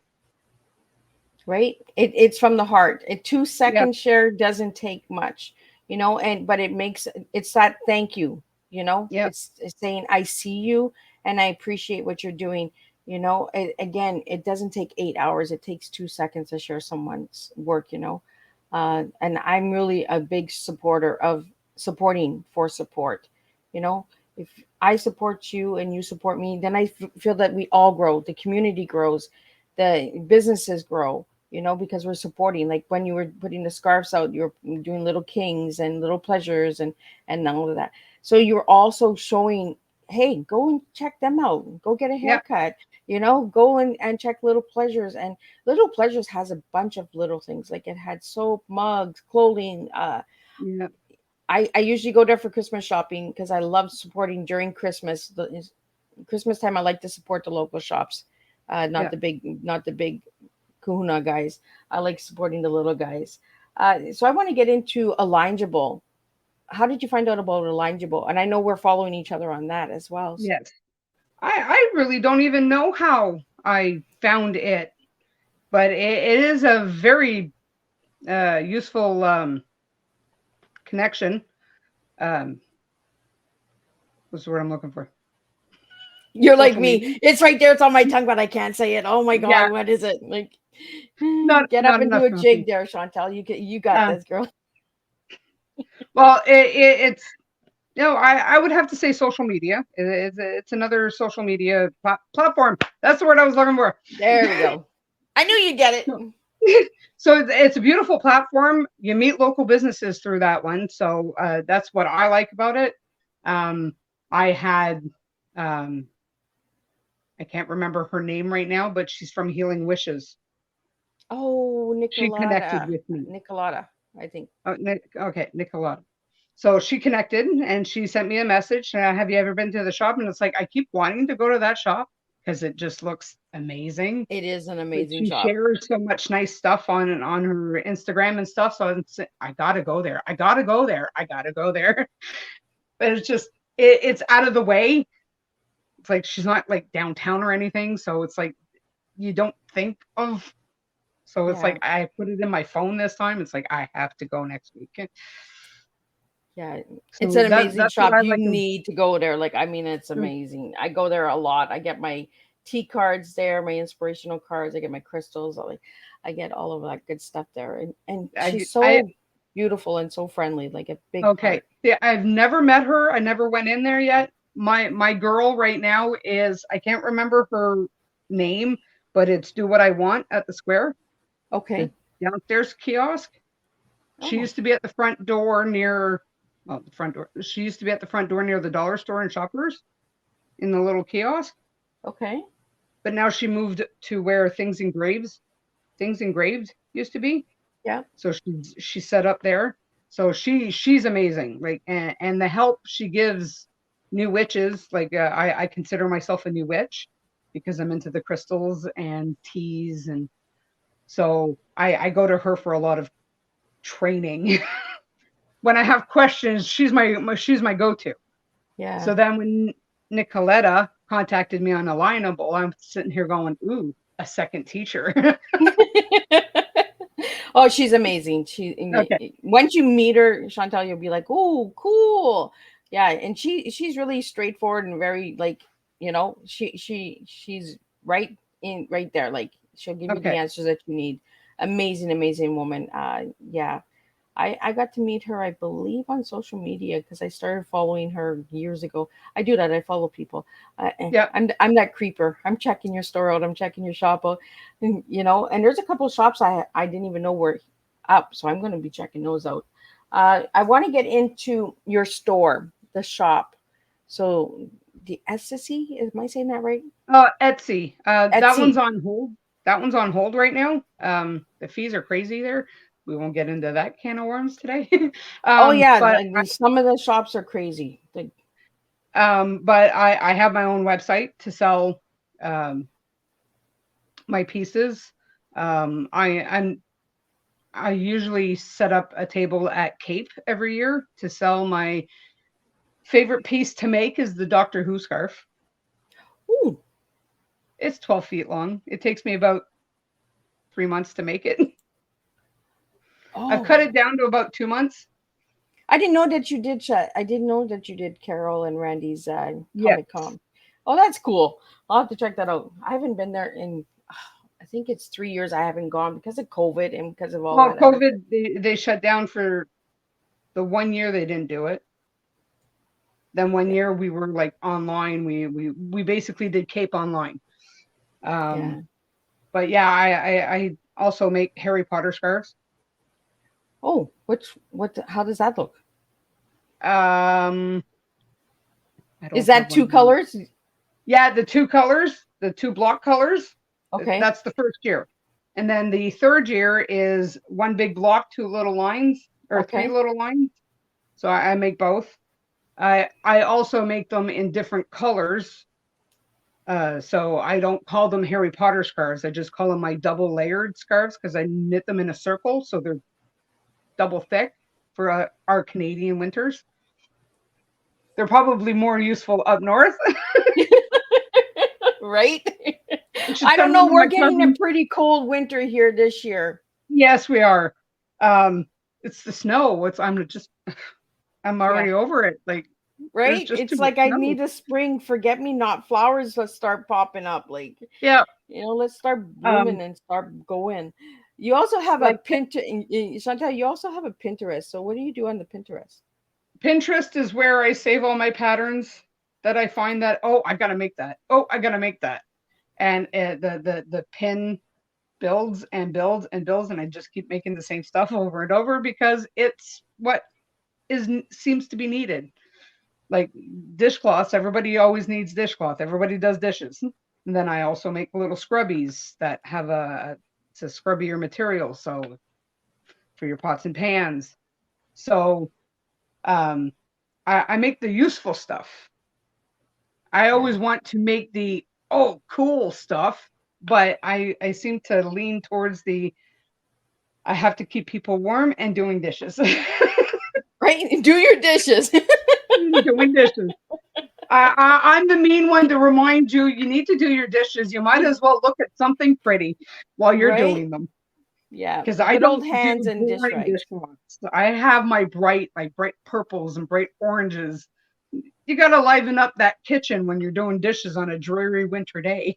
Right, it's from the heart. A two Yeah. second share doesn't take much, and but it makes it's that thank you. Yeah. It's saying I see you and I appreciate what you're doing. Again, it doesn't take 8 hours, it takes 2 seconds to share someone's work. And I'm really a big supporter of supporting for support. If I support you and you support me, then I feel that we all grow, the community grows, the businesses grow, because we're supporting. Like when you were putting the scarves out, you're doing little kings and little pleasures and all of that. So you're also showing, hey, go and check them out. Go get a Yeah. haircut. Go and check Little Pleasures. And Little Pleasures has a bunch of little things. Like it had soap, mugs, clothing. Yeah. I usually go there for Christmas shopping because I love supporting during Christmas. Christmas time, I like to support the local shops, Yeah. not the big Kahuna guys. I like supporting the little guys. So I want to get into Alignable. How did you find out about Alignable? And I know we're following each other on that as well. Yes. I really don't even know how I found it, but it is a very useful connection. Um, what's the word I'm looking for? You're like Social me. media. It's right there. It's on my tongue, but I can't say it. Oh my Yeah, God, what is it? Like, get up not and enough do a coffee. jig there, Chantal. You got Uh, this, girl. well, it's I would have to say social media. It's another social media platform. That's the word I was looking for. There we go. I knew you'd get it. So it's a beautiful platform. You meet local businesses through that one. So that's what I like about it. Um, I had, um, I can't remember her name right now, but she's from Healing Wishes. Oh, She connected Nicolada. with me. Nicolada, I think. Oh, okay, Nicola. So she connected and she sent me a message. Have you ever been to the shop? And it's like, I keep wanting to go to that shop because it just looks amazing. It is an But amazing she shop. shares so much nice stuff on her Instagram and stuff. So I gotta go there. I gotta go there. I gotta go there. But it's just it's out of the way. It's like she's not like downtown or anything. So it's like you don't think of. So it's Yeah. like I put it in my phone this time. It's like I have to go next week. Yeah. It's So an amazing that's what shop. I You like. need to go there. Like, I mean, it's Mm, amazing. I go there a lot. I get my tea cards there, my inspirational cards. I get my crystals. I get all of that good stuff there. And she's I so beautiful and so friendly, like a big okay. heart. Yeah, I've never met her. I never went in there yet. My girl right now is I can't remember her name, but it's Do What I Want at the Square, the Okay. downstairs kiosk. She Oh, used to be at the front door near well, the front door. She used to be at the front door near the dollar store and Shoppers in the little kiosk, okay. but now she moved to where Things Engraved used to be. Yeah. So she's set up there. So she's amazing. Like and the help she gives new witches. Like I consider myself a new witch because I'm into the crystals and teas, and so I go to her for a lot of training. When I have questions, she's my go-to. Yeah. So then when Nicoletta contacted me on Alignable, I'm sitting here going, ooh, a second teacher. Oh, she's amazing. Okay. Once you meet her, Chantal, you'll be like, "Oh, cool." Yeah, and she's really straightforward and very like, she's right there. Like she'll give you the Okay. answers that you need. Amazing, amazing woman. Yeah. I got to meet her, I believe, on social media because I started following her years ago. I do that. I follow people. Yeah. I'm that creeper. I'm checking your store out. I'm checking your shop out. And and there's a couple of shops I didn't even know were up, so I'm going to be checking those out. I want to get into your store, the shop. So the Etsy, am I saying that right? Etsy. That one's Etsy. on hold. That one's on hold right now. The fees are crazy there. We won't get into that can of worms today. Oh yeah, But some of the shops are crazy. Like, I have my own website to sell um, my pieces. I usually set up a table at Cape every year to sell my favorite piece to make is the Doctor Who scarf. ooh, It's 12 feet long. It takes me about 3 months to make it. I've cut oh, it down to about 2 months. I didn't know that you did. I didn't know that you did Carol and Randy's Yeah. Comic Con. Oh, that's cool. I'll have to check that out. I haven't been there in, I think it's 3 years. I haven't gone because of COVID and because of all Well, that other. COVID, they shut down for the 1 year they didn't do it. Then one Yeah, year we were like online. We basically did Cape online. yeah. Um, but yeah, I also make Harry Potter scarves. Oh, how does that look? Um, I Is don't have that one two here. colors? Yeah, the two colors, the two block colors. Okay, That's the first year, and then the third year is one big block, two little lines, or three okay. little lines. So I make both. I also make them in different colors. So I don't call them Harry Potter scarves. I just call them my double layered scarves because I knit them in a circle, so they're double thick for our Canadian winters. They're probably more useful up north. Right? I should I don't send know. one to We're my getting a cousin. pretty cold winter here this year. Yes, we are. Um, it's the snow. I'm Yeah. already over it. Like there's Right? just too It's much like I snow. need a spring forget me not flowers to start popping up. Like, Yeah. let's start Um, blooming and start going. You also have a like Pinterest, Chantal. You also have a Pinterest. So what do you do on the Pinterest? Pinterest is where I save all my patterns that I find that, oh, I gotta make that. Oh, I gotta make that. And the pin builds and builds and builds, and I just keep making the same stuff over and over because it's what is seems to be needed. Like dishcloths, everybody always needs dishcloth. Everybody does dishes. And then I also make little scrubbies that have it's a scrubbier material, so for your pots and pans. So um, I make the useful stuff. I Yeah. always want to make the oh cool stuff, but I seem to lean towards the I have to keep people warm and doing dishes. Right? Do your dishes. Doing dishes. I'm the mean one to remind you. You need to do your dishes. You might as well look at something pretty while you're Right? doing them. Yeah. Because I Good old don't do hands and dish boring rags. dishcloths. I have my bright purples and bright oranges. You got to liven up that kitchen when you're doing dishes on a dreary winter day.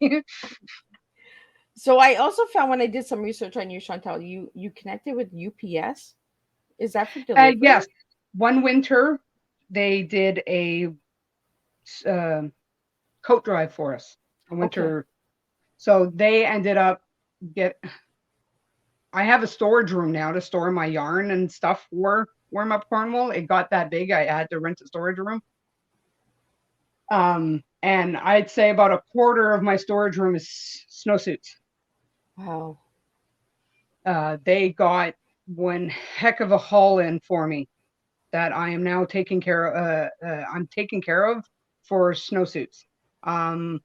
So I also found when I did some research on you, Chantal, you connected with UPS. Is that for delivery? Yes, one winter they did a uh, coat drive for us. A Okay. winter, so they ended up get. I have a storage room now to store my yarn and stuff for WarmUp Cornwall. It got that big, I had to rent a storage room. And I'd say about a quarter of my storage room is snowsuits. Wow. They got one heck of a haul in for me that I am now taking care of. I'm taking care of for snowsuits. Um,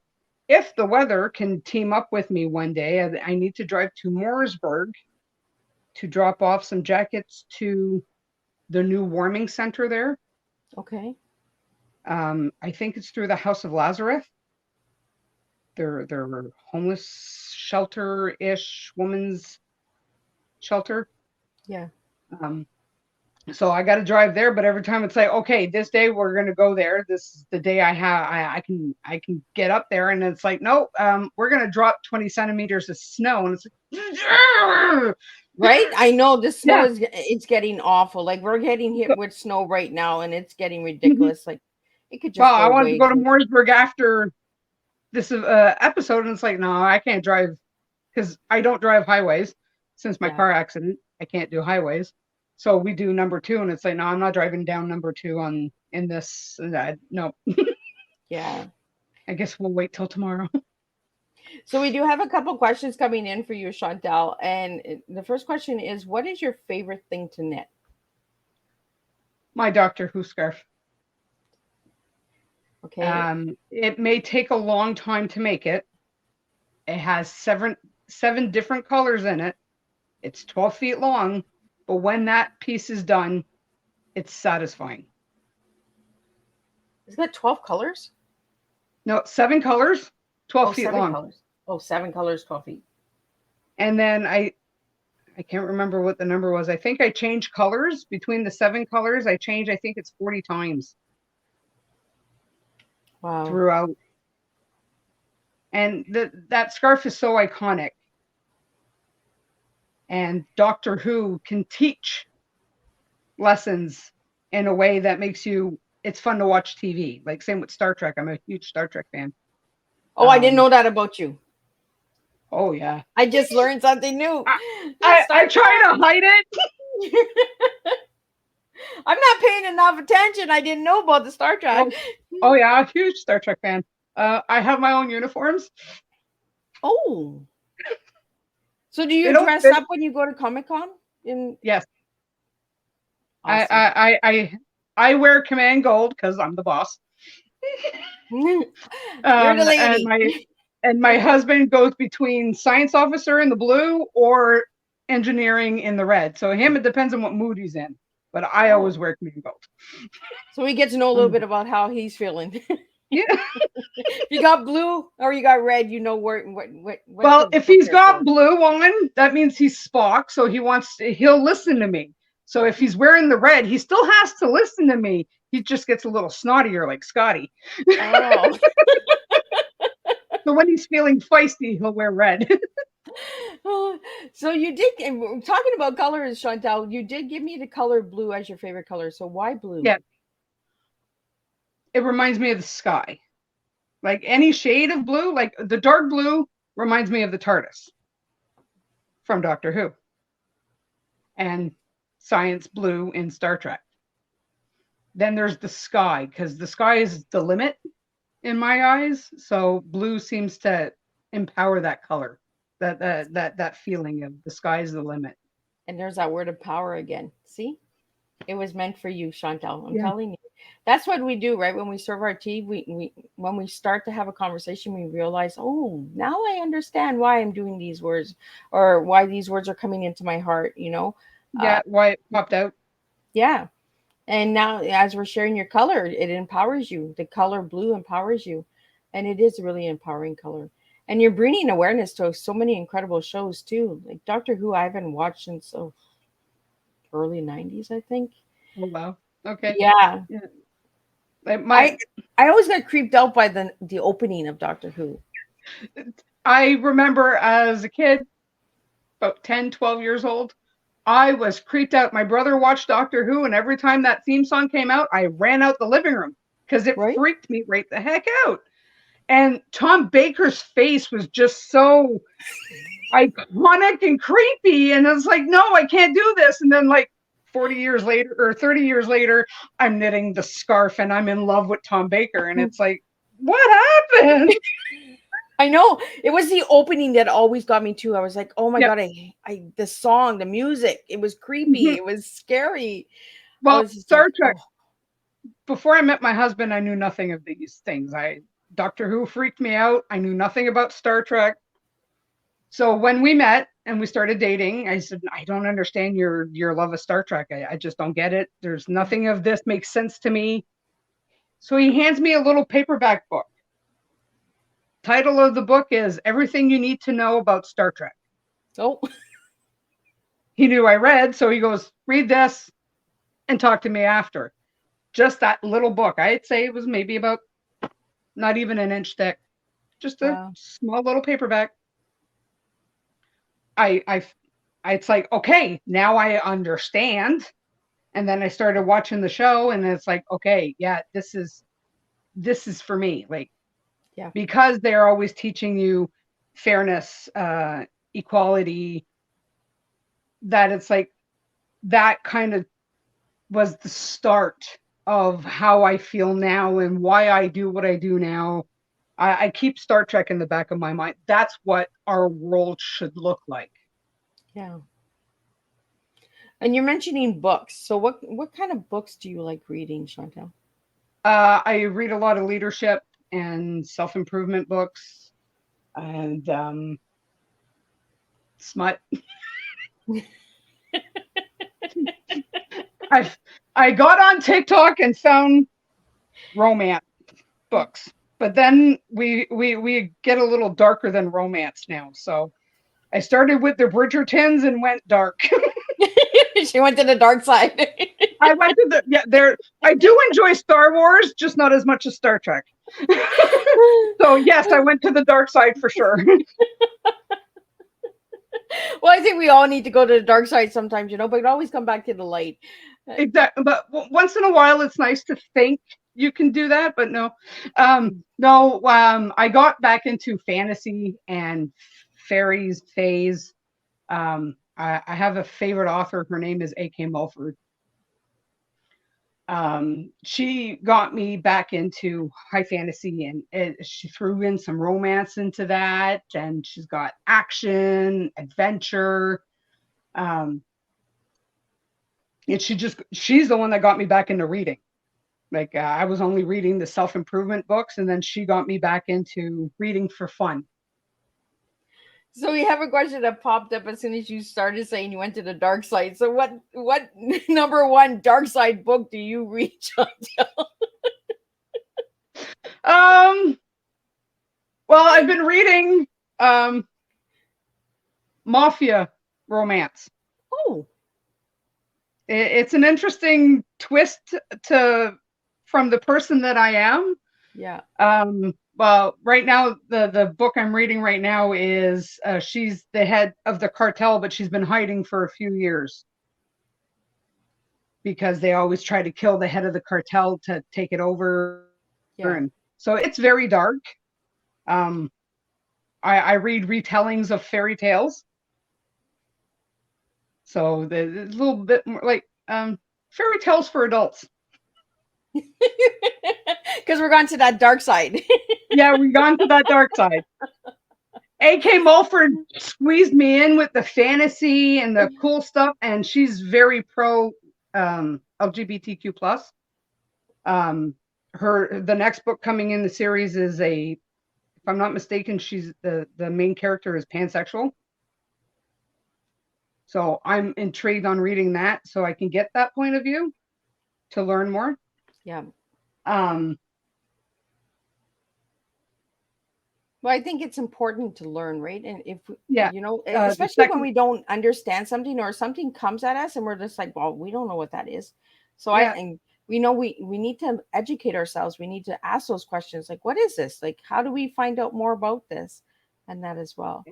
if the weather can team up with me one day, I need to drive to Mooresburg to drop off some jackets to the new warming center there. Okay. I think it's through the House of Lazarus. Their homeless shelter ish woman's shelter. Yeah. Um, So I got to drive there, but every time it's like, okay, this day we're going to go there. This is the day I can get up there, and it's like, no, we're going to drop 20 centimeters of snow, and it's like, Right? I know the snow yeah. is it's getting awful. Like we're getting hit with snow right now and it's getting Mhm. ridiculous. Like it could Well, just I go wanted to away. go to Mooresburg after this episode, and it's like, no, I can't drive because I don't drive highways since my Yeah. car accident. I can't do highways. So we do number two, and it's like, no, I'm not driving down number two on in this. No, Yeah. I guess we'll wait till tomorrow. So we do have a couple questions coming in for you, Chantal. And the first question is, what is your favorite thing to knit? My Doctor Who scarf. Okay. It may take a long time to make it. It has seven different colors in it. It's 12 feet long, but when that piece is done, it's satisfying. Is that 12 colors? No, 7 colors, 12 Oh, feet seven long. colors. Oh, 7 colors, 12 feet. And then I can't remember what the number was. I think I changed colors between the 7 colors. I think it's 40 times Wow. throughout. And that scarf is so iconic. And Doctor Who can teach lessons in a way that makes it's fun to watch TV. Like same with Star Trek. I'm a huge Star Trek fan. Oh, I didn't know that about you. Oh yeah. I just learned something new. I try to hide it. I'm not paying enough attention. I didn't know about the Star Trek. Oh yeah, I'm a huge Star Trek fan. I have my own uniforms. Oh. So do They you don't dress fit. up when you go to Comic-Con? Yes. Awesome. I wear command gold because I'm the boss. You're the lady. And my husband goes between science officer in the blue or engineering in the red. So him, it depends on what mood he's in. But I always wear command gold. So we get to know a little bit about how he's feeling. Yeah. If you got blue or you got red, you know what. Well, if he's got blue on, that means he's Spock. So he'll listen to me. So if he's wearing the red, he still has to listen to me. He just gets a little snottier like Scotty. Oh. So when he's feeling feisty, he'll wear red. So you did, talking about colors, Chantal, you did give me the color blue as your favorite color. So why blue? Yeah. It reminds me of the sky. Like any shade of blue, like the dark blue reminds me of the TARDIS from Doctor Who. And science blue in Star Trek. Then there's the sky, because the sky is the limit in my eyes. So blue seems to empower that color, that feeling of the sky is the limit. And there's that word of power again. See? It was meant for you, Chantal. I'm telling you. That's what we do, right? When we serve our tea, when we start to have a conversation, we realize, oh, now I understand why I'm doing these words or why these words are coming into my heart, Yeah, why it popped out. Yeah. And now as we're sharing your color, it empowers you. The color blue empowers you. And it is a really empowering color. And you're bringing awareness to so many incredible shows too. Like Doctor Who, I haven't watched since early 90s, I think. Oh, wow. Okay. Yeah. I always got creeped out by the opening of Doctor Who. I remember as a kid, about 10, 12 years old, I was creeped out. My brother watched Doctor Who, and every time that theme song came out, I ran out the living room because it freaked me right the heck out. And Tom Baker's face was just so iconic and creepy. And I was like, no, I can't do this. And then 40 years later or 30 years later, I'm knitting the scarf and I'm in love with Tom Baker. And it's like, what happened? I know. It was the opening that always got me too. I was like, oh my God, the song, the music, it was creepy. It was scary. Well, Star Trek. Before I met my husband, I knew nothing of these things. Doctor Who freaked me out. I knew nothing about Star Trek. So when we met and we started dating, I said, I don't understand your love of Star Trek. I just don't get it. There's nothing of this makes sense to me. So he hands me a little paperback book. Title of the book is Everything You Need to Know About Star Trek. Oh. He knew I read, so he goes, read this. and talk to me after. Just that little book. I'd say it was maybe about not even an inch thick. Just a small little paperback. It's like, okay, now I understand. And then I started watching the show, and it's like, okay, yeah, this is for me. Like, because they're always teaching you fairness, equality, that it's like, that kind of was the start of how I feel now and why I do what I do now. I keep Star Trek in the back of my mind. That's what our world should look like. Yeah. And you're mentioning books. So what kind of books do you like reading, Chantal? I read a lot of leadership and self-improvement books and smut. I got on TikTok and found romance books, but then we get a little darker than romance now. So I started with the Bridgertons and went dark. She went to the dark side. I went to I do enjoy Star Wars, just not as much as Star Trek. So yes, I went to the dark side for sure. Well, I think we all need to go to the dark side sometimes, but always come back to the light. Exactly. But once in a while, it's nice to think you can do that. But no, I got back into fantasy and fairies, fays. I have a favorite author. Her name is A.K. Mulford. She got me back into high fantasy, and she threw in some romance into that, and she's got action, adventure. And she's the one that got me back into reading. Like, I was only reading the self-improvement books, and then she got me back into reading for fun. So we have a question that popped up as soon as you started saying you went to the dark side. So what number one dark side book do you read, Chantal? Well, I've been reading mafia romance. Oh. It's an interesting twist from the person that I am. Yeah. Well, right now, the book I'm reading right now is she's the head of the cartel, but she's been hiding for a few years because they always try to kill the head of the cartel to take it over. Yeah. And so it's very dark. I read retellings of fairy tales. So the little bit more like fairy tales for adults. Because we're going to that dark side. Yeah, we've gone to that dark side. A.K. Mulford squeezed me in with the fantasy and the cool stuff, and she's very pro LGBTQ+. The next book coming in the series is if I'm not mistaken, she's the main character is pansexual. So I'm intrigued on reading that so I can get that point of view to learn more. Yeah. Well, I think it's important to learn, right? And if, especially when we don't understand something or something comes at us and we're just like, well, we don't know what that is. So we know we need to educate ourselves. We need to ask those questions. Like, what is this? Like, how do we find out more about this? And that as well.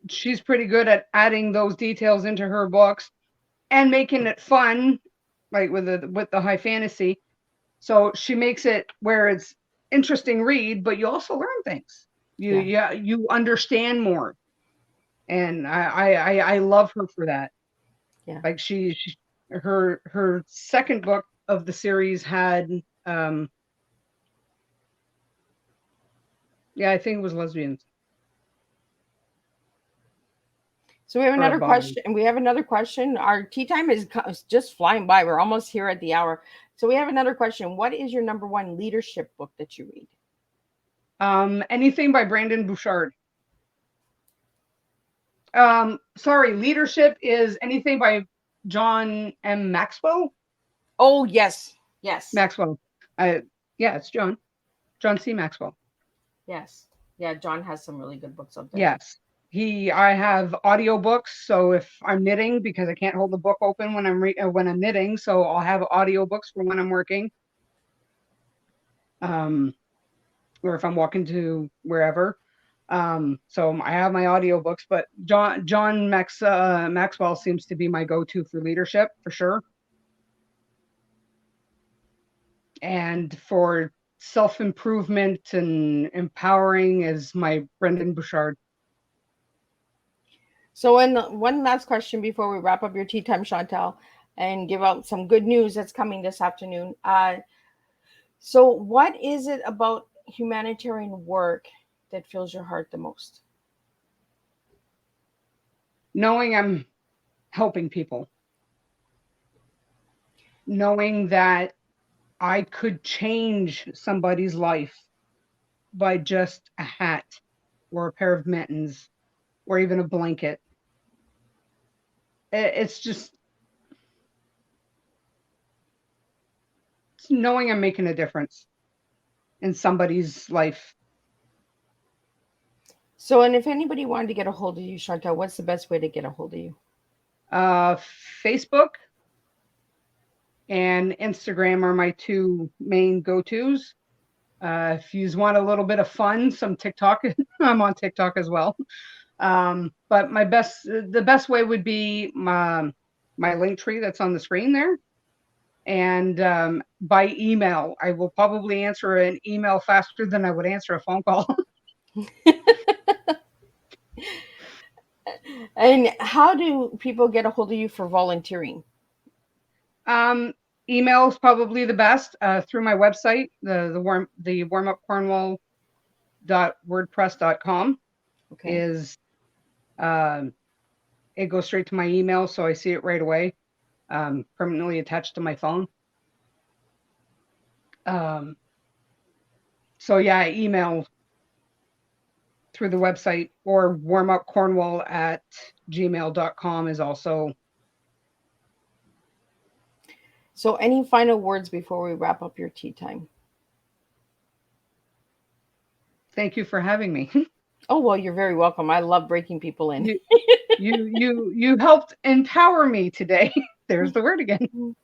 She's pretty good at adding those details into her books and making it fun, like with the high fantasy. So she makes it where it's interesting read, but you also learn things. You understand more, and I love her for that. Yeah, like her second book of the series had I think it was lesbians. So we have another question. Our tea time is just flying by. We're almost here at the hour. So we have another question. What is your number one leadership book that you read? Anything by Brandon Bouchard. Sorry, leadership is anything by John M. Maxwell. Oh, yes. Maxwell. It's John C. Maxwell. Yes. Yeah, John has some really good books out there. Yes. I have audiobooks, so if I'm knitting, because I can't hold the book open when I'm knitting, so I'll have audiobooks for when I'm working. Or if I'm walking to wherever. So I have my audiobooks, but John Maxwell seems to be my go-to for leadership for sure. And for self-improvement and empowering is my Brendan Bouchard. So, one last question before we wrap up your tea time, Chantal, and give out some good news that's coming this afternoon. So, what is it about humanitarian work that fills your heart the most? Knowing I'm helping people. Knowing that I could change somebody's life by just a hat or a pair of mittens or even a blanket. It's just knowing I'm making a difference in somebody's life. So, and if anybody wanted to get a hold of you, Chantal, what's the best way to get a hold of you? Facebook and Instagram are my two main go-tos. If you want a little bit of fun, some TikTok, I'm on TikTok as well. But the best way would be my link tree that's on the screen there. And by email, I will probably answer an email faster than I would answer a phone call. And how do people get a hold of you for volunteering? Email is probably the best, through my website, the warmupcornwall.wordpress.com Okay. is, it goes straight to my email, so I see it right away, permanently attached to my phone. So yeah, email through the website, or warmupcornwall@gmail.com is also. So, any final words before we wrap up your tea time? Thank you for having me. Oh, well, you're very welcome. I love breaking people in. You helped empower me today. There's the word again.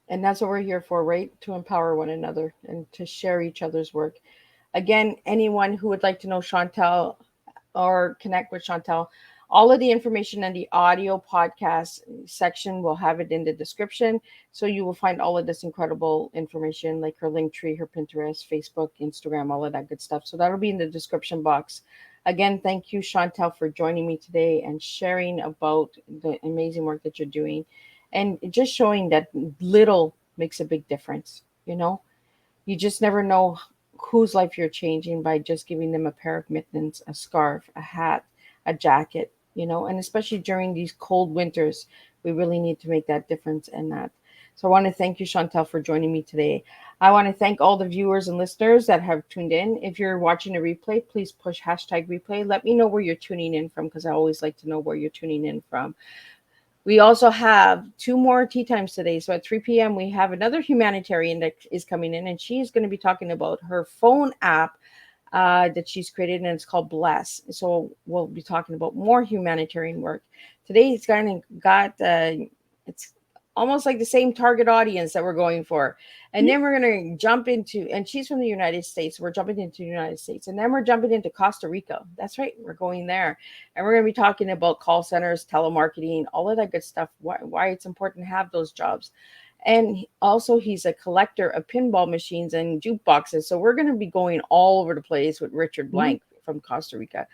And that's what we're here for, right? To empower one another and to share each other's work. Again, anyone who would like to know Chantal or connect with Chantal, all of the information in the audio podcast section, will have it in the description. So you will find all of this incredible information, like her link tree, her Pinterest, Facebook, Instagram, all of that good stuff. So that'll be in the description box. Again, thank you, Chantal, for joining me today and sharing about the amazing work that you're doing and just showing that little makes a big difference. You just never know whose life you're changing by just giving them a pair of mittens, a scarf, a hat, a jacket, and especially during these cold winters, we really need to make that difference in that. So I want to thank you, Chantal, for joining me today. I want to thank all the viewers and listeners that have tuned in. If you're watching a replay, please push hashtag replay. Let me know where you're tuning in from, because I always like to know where you're tuning in from. We also have two more tea times today. So at 3 p.m., we have another humanitarian that is coming in, and she's going to be talking about her phone app that she's created, and it's called Bless. So we'll be talking about more humanitarian work. Today, it's it's almost like the same target audience that we're going for. And then we're going to jump into, and she's from the United States. We're jumping into the United States. And then we're jumping into Costa Rica. That's right. We're going there. And we're going to be talking about call centers, telemarketing, all of that good stuff, why it's important to have those jobs. And also, he's a collector of pinball machines and jukeboxes. So we're going to be going all over the place with Richard Blank from Costa Rica.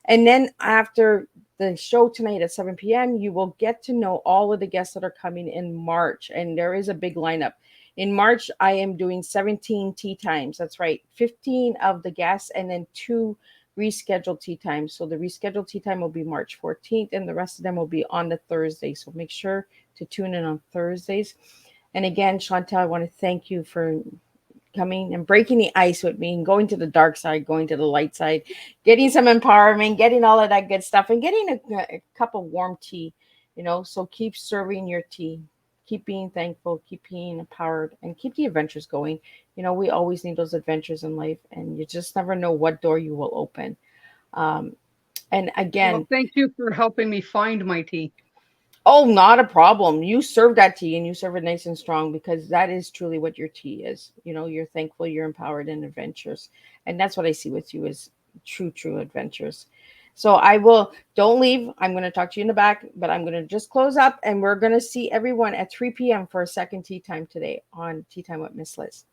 And then after the show tonight at 7 p.m., you will get to know all of the guests that are coming in March. And there is a big lineup. In March, I am doing 17 tea times. That's right. 15 of the guests and then 2 rescheduled tea times. So the rescheduled tea time will be March 14th, and the rest of them will be on the Thursday. So make sure to tune in on Thursdays. And again, Chantal, I want to thank you for coming and breaking the ice with me and going to the dark side, going to the light side, getting some empowerment, getting all of that good stuff, and getting a cup of warm tea, So keep serving your tea, keep being thankful, keep being empowered, and keep the adventures going. We always need those adventures in life, and you just never know what door you will open. And again, Well, thank you for helping me find my tea. oh, not a problem. You serve that tea and you serve it nice and strong, because that is truly what your tea is. You know, you're thankful, you're empowered, and adventurous. And that's what I see with you, is true adventures. So I will, don't leave. I'm going to talk to you in the back, but I'm going to just close up, and we're going to see everyone at 3 p.m. for a second tea time today on Tea Time with Miss Liz.